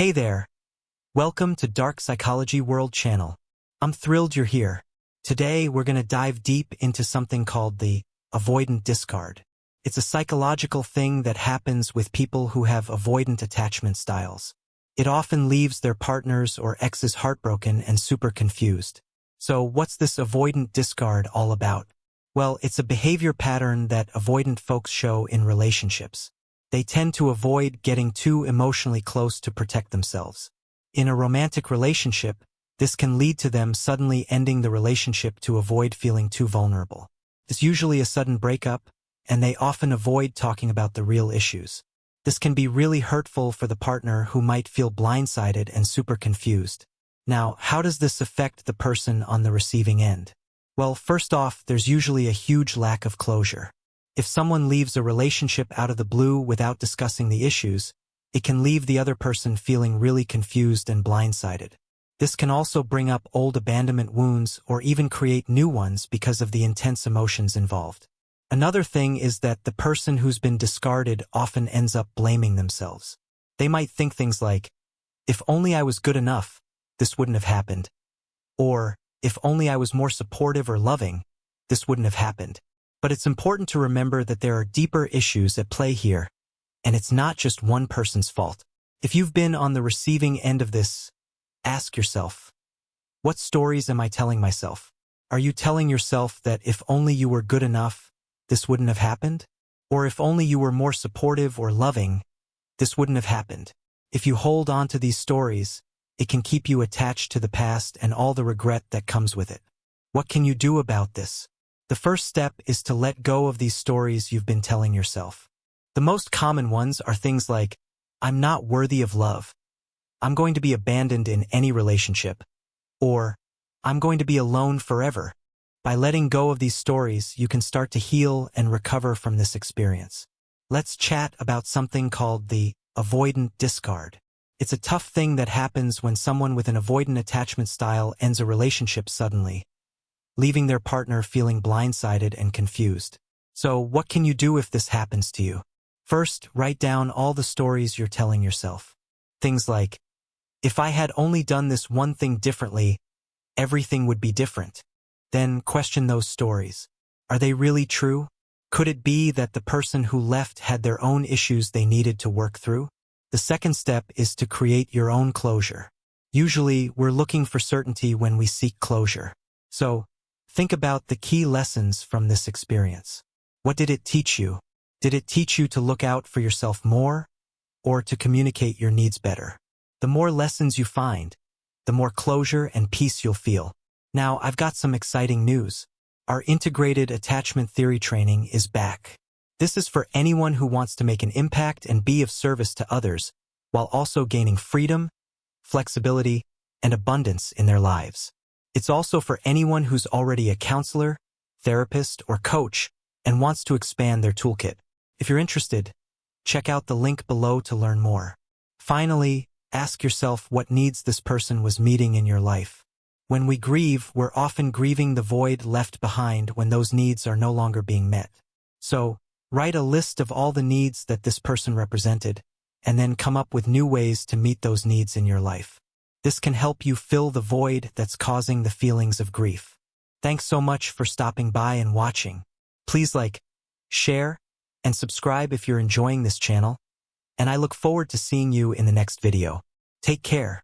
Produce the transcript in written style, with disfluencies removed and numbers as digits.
Hey there! Welcome to Dark Psychology World channel. I'm thrilled you're here. Today we're going to dive deep into something called the avoidant discard. It's a psychological thing that happens with people who have avoidant attachment styles. It often leaves their partners or exes heartbroken and super confused. So what's this avoidant discard all about? Well, it's a behavior pattern that avoidant folks show in relationships. They tend to avoid getting too emotionally close to protect themselves. In a romantic relationship, this can lead to them suddenly ending the relationship to avoid feeling too vulnerable. It's usually a sudden breakup, and they often avoid talking about the real issues. This can be really hurtful for the partner who might feel blindsided and super confused. Now, how does this affect the person on the receiving end? Well, first off, there's usually a huge lack of closure. If someone leaves a relationship out of the blue without discussing the issues, it can leave the other person feeling really confused and blindsided. This can also bring up old abandonment wounds or even create new ones because of the intense emotions involved. Another thing is that the person who's been discarded often ends up blaming themselves. They might think things like, if only I was good enough, this wouldn't have happened. Or, if only I was more supportive or loving, this wouldn't have happened. But it's important to remember that there are deeper issues at play here, and it's not just one person's fault. If you've been on the receiving end of this, ask yourself, what stories am I telling myself? Are you telling yourself that if only you were good enough, this wouldn't have happened? Or if only you were more supportive or loving, this wouldn't have happened? If you hold on to these stories, it can keep you attached to the past and all the regret that comes with it. What can you do about this? The first step is to let go of these stories you've been telling yourself. The most common ones are things like, I'm not worthy of love, I'm going to be abandoned in any relationship, or I'm going to be alone forever. By letting go of these stories, you can start to heal and recover from this experience. Let's chat about something called the avoidant discard. It's a tough thing that happens when someone with an avoidant attachment style ends a relationship suddenly, leaving their partner feeling blindsided and confused. So what can you do if this happens to you? First, write down all the stories you're telling yourself. Things like, if I had only done this one thing differently, everything would be different. Then question those stories. Are they really true? Could it be that the person who left had their own issues they needed to work through? The second step is to create your own closure. Usually, we're looking for certainty when we seek closure. So, think about the key lessons from this experience. What did it teach you? Did it teach you to look out for yourself more, or to communicate your needs better? The more lessons you find, the more closure and peace you'll feel. Now, I've got some exciting news. Our integrated attachment theory training is back. This is for anyone who wants to make an impact and be of service to others, while also gaining freedom, flexibility, and abundance in their lives. It's also for anyone who's already a counselor, therapist, or coach and wants to expand their toolkit. If you're interested, check out the link below to learn more. Finally, ask yourself what needs this person was meeting in your life. When we grieve, we're often grieving the void left behind when those needs are no longer being met. So, write a list of all the needs that this person represented, and then come up with new ways to meet those needs in your life. This can help you fill the void that's causing the feelings of grief. Thanks so much for stopping by and watching. Please like, share, and subscribe if you're enjoying this channel, and I look forward to seeing you in the next video. Take care.